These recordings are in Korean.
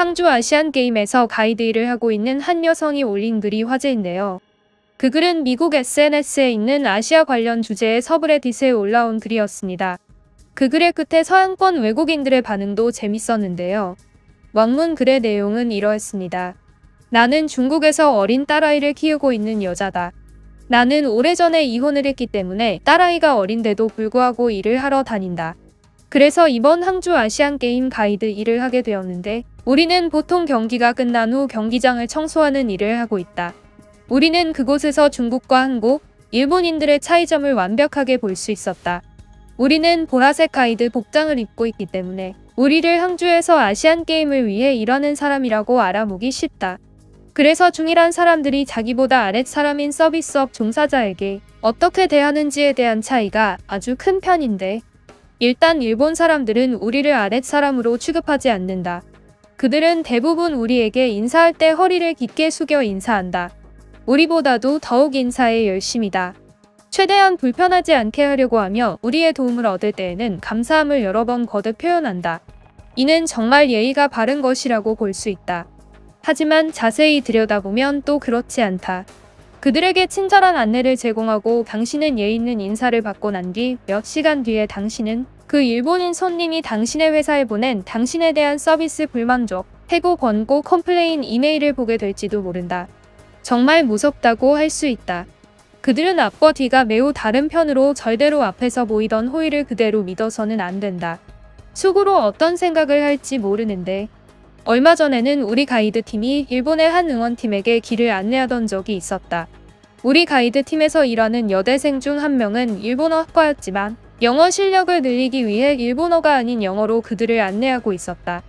항주 아시안게임에서 가이드 일을 하고 있는 한 여성이 올린 글이 화제인데요. 그 글은 미국 SNS에 있는 아시아 관련 주제의 서브레딧에 올라온 글이었습니다. 그 글의 끝에 서양권 외국인들의 반응도 재밌었는데요. 원문 글의 내용은 이러했습니다. 나는 중국에서 어린 딸아이를 키우고 있는 여자다. 나는 오래전에 이혼을 했기 때문에 딸아이가 어린데도 불구하고 일을 하러 다닌다. 그래서 이번 항주 아시안게임 가이드 일을 하게 되었는데 우리는 보통 경기가 끝난 후 경기장을 청소하는 일을 하고 있다. 우리는 그곳에서 중국과 한국, 일본인들의 차이점을 완벽하게 볼 수 있었다. 우리는 보라색 가이드 복장을 입고 있기 때문에 우리를 항주에서 아시안게임을 위해 일하는 사람이라고 알아보기 쉽다. 그래서 중일한 사람들이 자기보다 아랫 사람인 서비스업 종사자에게 어떻게 대하는지에 대한 차이가 아주 큰 편인데 일단 일본 사람들은 우리를 아랫 사람으로 취급하지 않는다. 그들은 대부분 우리에게 인사할 때 허리를 깊게 숙여 인사한다. 우리보다도 더욱 인사에 열심이다. 최대한 불편하지 않게 하려고 하며 우리의 도움을 얻을 때에는 감사함을 여러 번 거듭 표현한다. 이는 정말 예의가 바른 것이라고 볼 수 있다. 하지만 자세히 들여다보면 또 그렇지 않다. 그들에게 친절한 안내를 제공하고 당신은 예의 있는 인사를 받고 난 뒤 몇 시간 뒤에 당신은 그 일본인 손님이 당신의 회사에 보낸 당신에 대한 서비스 불만족, 해고 권고 컴플레인 이메일을 보게 될지도 모른다. 정말 무섭다고 할 수 있다. 그들은 앞과 뒤가 매우 다른 편으로 절대로 앞에서 보이던 호의를 그대로 믿어서는 안 된다. 속으로 어떤 생각을 할지 모르는데 얼마 전에는 우리 가이드 팀이 일본의 한 응원팀에게 길을 안내하던 적이 있었다. 우리 가이드 팀에서 일하는 여대생 중 한 명은 일본어 학과였지만 영어 실력을 늘리기 위해 일본어가 아닌 영어로 그들을 안내하고 있었다.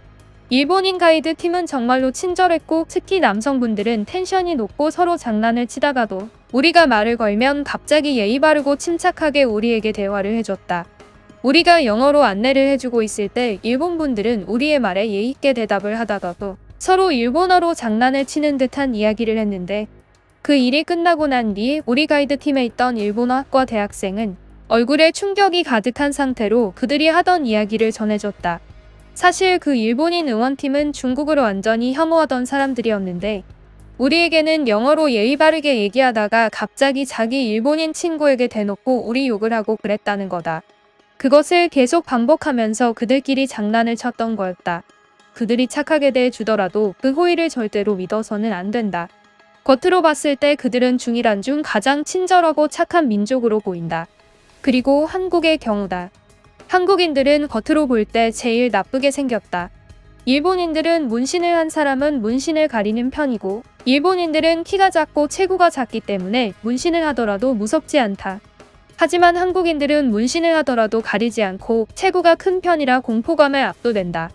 일본인 가이드 팀은 정말로 친절했고 특히 남성분들은 텐션이 높고 서로 장난을 치다가도 우리가 말을 걸면 갑자기 예의 바르고 침착하게 우리에게 대화를 해줬다. 우리가 영어로 안내를 해주고 있을 때 일본 분들은 우리의 말에 예의 있게 대답을 하다가도 서로 일본어로 장난을 치는 듯한 이야기를 했는데 그 일이 끝나고 난 뒤 우리 가이드 팀에 있던 일본어 학과 대학생은 얼굴에 충격이 가득한 상태로 그들이 하던 이야기를 전해줬다. 사실 그 일본인 응원팀은 중국을 완전히 혐오하던 사람들이었는데 우리에게는 영어로 예의 바르게 얘기하다가 갑자기 자기 일본인 친구에게 대놓고 우리 욕을 하고 그랬다는 거다. 그것을 계속 반복하면서 그들끼리 장난을 쳤던 거였다. 그들이 착하게 대해주더라도 그 호의를 절대로 믿어서는 안 된다. 겉으로 봤을 때 그들은 중일한 중 가장 친절하고 착한 민족으로 보인다. 그리고 한국의 경우다. 한국인들은 겉으로 볼 때 제일 나쁘게 생겼다. 일본인들은 문신을 한 사람은 문신을 가리는 편이고 일본인들은 키가 작고 체구가 작기 때문에 문신을 하더라도 무섭지 않다. 하지만 한국인들은 문신을 하더라도 가리지 않고 체구가 큰 편이라 공포감에 압도된다.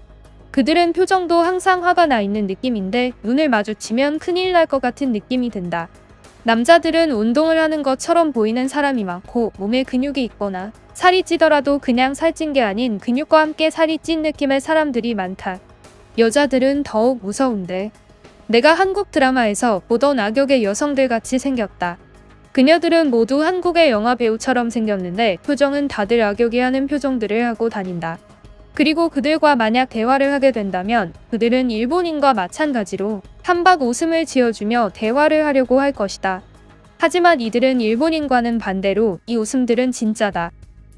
그들은 표정도 항상 화가 나 있는 느낌인데 눈을 마주치면 큰일 날 것 같은 느낌이 든다. 남자들은 운동을 하는 것처럼 보이는 사람이 많고 몸에 근육이 있거나 살이 찌더라도 그냥 살찐 게 아닌 근육과 함께 살이 찐 느낌의 사람들이 많다. 여자들은 더욱 무서운데 내가 한국 드라마에서 보던 악역의 여성들 같이 생겼다. 그녀들은 모두 한국의 영화 배우처럼 생겼는데 표정은 다들 악역이 하는 표정들을 하고 다닌다. 그리고 그들과 만약 대화를 하게 된다면 그들은 일본인과 마찬가지로 한박 웃음을 지어주며 대화를 하려고 할 것이다. 하지만 이들은 일본인과는 반대로 이 웃음들은 진짜다.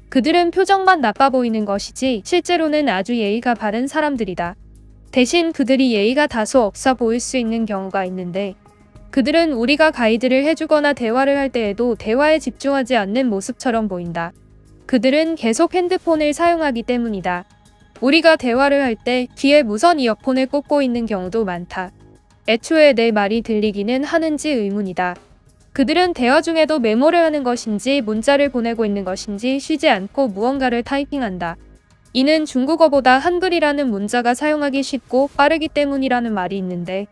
그들은 표정만 나빠 보이는 것이지 실제로는 아주 예의가 바른 사람들이다. 대신 그들이 예의가 다소 없어 보일 수 있는 경우가 있는데 그들은 우리가 가이드를 해주거나 대화를 할 때에도 대화에 집중하지 않는 모습처럼 보인다. 그들은 계속 핸드폰을 사용하기 때문이다. 우리가 대화를 할 때 귀에 무선 이어폰을 꽂고 있는 경우도 많다. 애초에 내 말이 들리기는 하는지 의문이다. 그들은 대화 중에도 메모를 하는 것인지 문자를 보내고 있는 것인지 쉬지 않고 무언가를 타이핑한다. 이는 중국어보다 한글이라는 문자가 사용하기 쉽고 빠르기 때문이라는 말이 있는데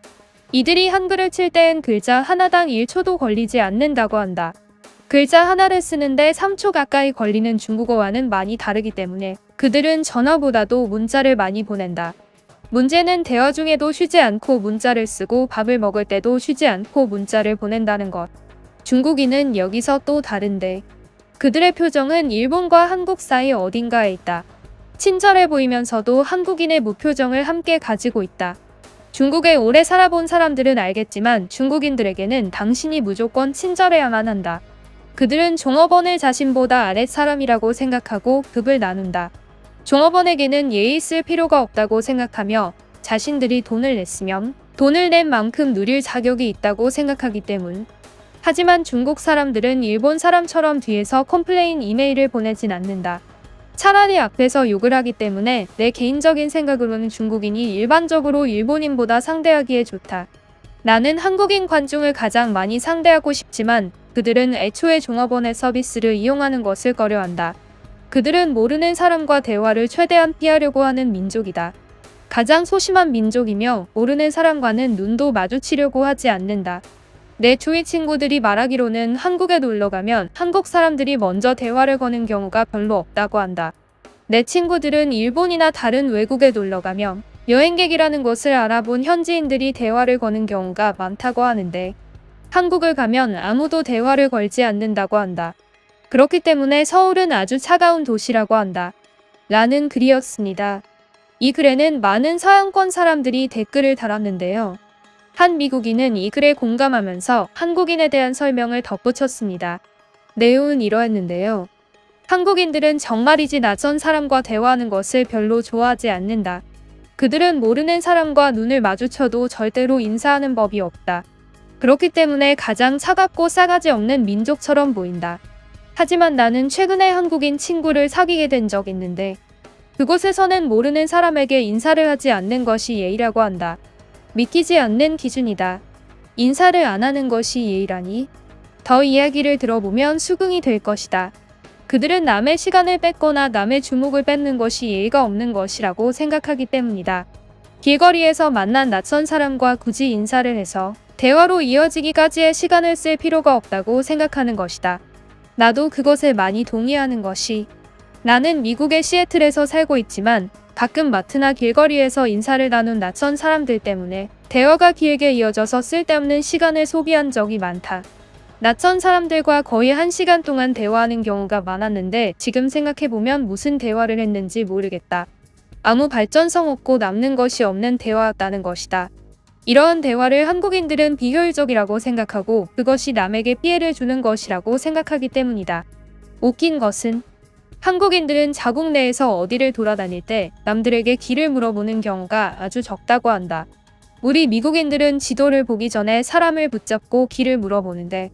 이들이 한글을 칠 때엔 글자 하나당 1초도 걸리지 않는다고 한다. 글자 하나를 쓰는데 3초 가까이 걸리는 중국어와는 많이 다르기 때문에 그들은 전화보다도 문자를 많이 보낸다. 문제는 대화 중에도 쉬지 않고 문자를 쓰고 밥을 먹을 때도 쉬지 않고 문자를 보낸다는 것. 중국인은 여기서 또 다른데 그들의 표정은 일본과 한국 사이 어딘가에 있다. 친절해 보이면서도 한국인의 무표정을 함께 가지고 있다. 중국에 오래 살아본 사람들은 알겠지만 중국인들에게는 당신이 무조건 친절해야만 한다. 그들은 종업원을 자신보다 아랫 사람이라고 생각하고 급을 나눈다. 종업원에게는 예의 있을 필요가 없다고 생각하며 자신들이 돈을 냈으면 돈을 낸 만큼 누릴 자격이 있다고 생각하기 때문. 하지만 중국 사람들은 일본 사람처럼 뒤에서 컴플레인 이메일을 보내진 않는다. 차라리 앞에서 욕을 하기 때문에 내 개인적인 생각으로는 중국인이 일반적으로 일본인보다 상대하기에 좋다. 나는 한국인 관중을 가장 많이 상대하고 싶지만 그들은 애초에 종업원의 서비스를 이용하는 것을 꺼려한다. 그들은 모르는 사람과 대화를 최대한 피하려고 하는 민족이다. 가장 소심한 민족이며 모르는 사람과는 눈도 마주치려고 하지 않는다. 내 주위 친구들이 말하기로는 한국에 놀러가면 한국 사람들이 먼저 대화를 거는 경우가 별로 없다고 한다. 내 친구들은 일본이나 다른 외국에 놀러가면 여행객이라는 것을 알아본 현지인들이 대화를 거는 경우가 많다고 하는데 한국을 가면 아무도 대화를 걸지 않는다고 한다. 그렇기 때문에 서울은 아주 차가운 도시라고 한다. 라는 글이었습니다. 이 글에는 많은 서양권 사람들이 댓글을 달았는데요. 한 미국인은 이 글에 공감하면서 한국인에 대한 설명을 덧붙였습니다. 내용은 이러했는데요. 한국인들은 정말이지 낯선 사람과 대화하는 것을 별로 좋아하지 않는다. 그들은 모르는 사람과 눈을 마주쳐도 절대로 인사하는 법이 없다. 그렇기 때문에 가장 차갑고 싸가지 없는 민족처럼 보인다. 하지만 나는 최근에 한국인 친구를 사귀게 된 적 있는데 그곳에서는 모르는 사람에게 인사를 하지 않는 것이 예의라고 한다. 믿기지 않는 기준이다. 인사를 안 하는 것이 예의라니? 더 이야기를 들어보면 수긍이 될 것이다. 그들은 남의 시간을 뺏거나 남의 주목을 뺏는 것이 예의가 없는 것이라고 생각하기 때문이다. 길거리에서 만난 낯선 사람과 굳이 인사를 해서 대화로 이어지기까지의 시간을 쓸 필요가 없다고 생각하는 것이다. 나도 그것에 많이 동의하는 것이 나는 미국의 시애틀에서 살고 있지만 가끔 마트나 길거리에서 인사를 나눈 낯선 사람들 때문에 대화가 길게 이어져서 쓸데없는 시간을 소비한 적이 많다. 낯선 사람들과 거의 1시간 동안 대화하는 경우가 많았는데 지금 생각해보면 무슨 대화를 했는지 모르겠다. 아무 발전성 없고 남는 것이 없는 대화였다는 것이다. 이러한 대화를 한국인들은 비효율적이라고 생각하고 그것이 남에게 피해를 주는 것이라고 생각하기 때문이다. 웃긴 것은 한국인들은 자국 내에서 어디를 돌아다닐 때 남들에게 길을 물어보는 경우가 아주 적다고 한다. 우리 미국인들은 지도를 보기 전에 사람을 붙잡고 길을 물어보는데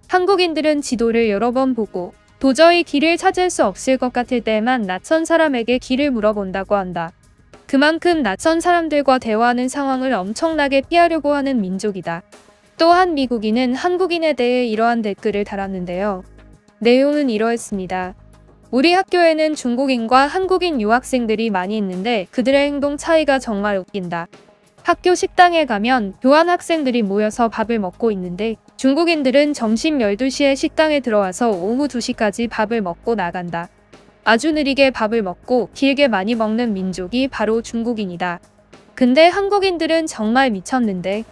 한국인들은 지도를 여러 번 보고 도저히 길을 찾을 수 없을 것 같을 때에만 낯선 사람에게 길을 물어본다고 한다. 그만큼 낯선 사람들과 대화하는 상황을 엄청나게 피하려고 하는 민족이다. 또 한 미국인은 한국인에 대해 이러한 댓글을 달았는데요. 내용은 이러했습니다. 우리 학교에는 중국인과 한국인 유학생들이 많이 있는데 그들의 행동 차이가 정말 웃긴다. 학교 식당에 가면 교환학생들이 모여서 밥을 먹고 있는데 중국인들은 점심 12시에 식당에 들어와서 오후 2시까지 밥을 먹고 나간다. 아주 느리게 밥을 먹고 길게 많이 먹는 민족이 바로 중국인이다. 근데 한국인들은 정말 미쳤는데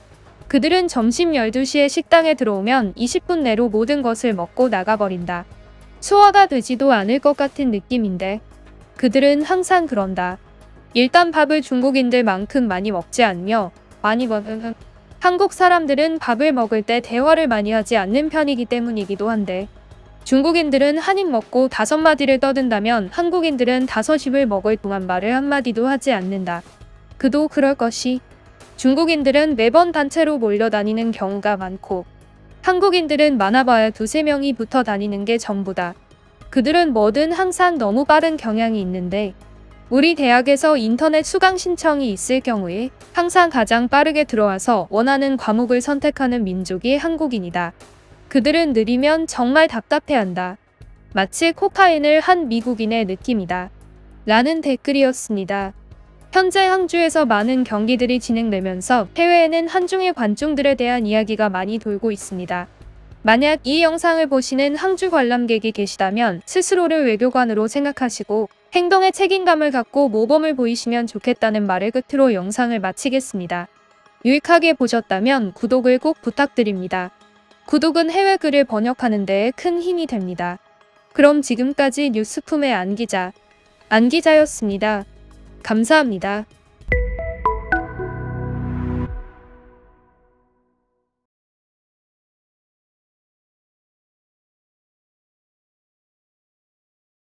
그들은 점심 12시에 식당에 들어오면 20분 내로 모든 것을 먹고 나가버린다. 소화가 되지도 않을 것 같은 느낌인데 그들은 항상 그런다. 일단 밥을 중국인들만큼 많이 먹지 않으며 한국 사람들은 밥을 먹을 때 대화를 많이 하지 않는 편이기 때문이기도 한데 중국인들은 한 입 먹고 5마디를 떠든다면 한국인들은 5입을 먹을 동안 말을 한마디도 하지 않는다. 그도 그럴 것이 중국인들은 매번 단체로 몰려다니는 경우가 많고 한국인들은 많아봐야 2~3명이 붙어 다니는 게 전부다. 그들은 뭐든 항상 너무 빠른 경향이 있는데 우리 대학에서 인터넷 수강 신청이 있을 경우에 항상 가장 빠르게 들어와서 원하는 과목을 선택하는 민족이 한국인이다. 그들은 느리면 정말 답답해한다. 마치 코카인을 한 미국인의 느낌이다. 라는 댓글이었습니다. 현재 항주에서 많은 경기들이 진행되면서 해외에는 한중일 관중들에 대한 이야기가 많이 돌고 있습니다. 만약 이 영상을 보시는 항주 관람객이 계시다면 스스로를 외교관으로 생각하시고 행동에 책임감을 갖고 모범을 보이시면 좋겠다는 말을 끝으로 영상을 마치겠습니다. 유익하게 보셨다면 구독을 꼭 부탁드립니다. 구독은 해외 글을 번역하는 데에 큰 힘이 됩니다. 그럼 지금까지 뉴스품의 안기자였습니다. 감사합니다.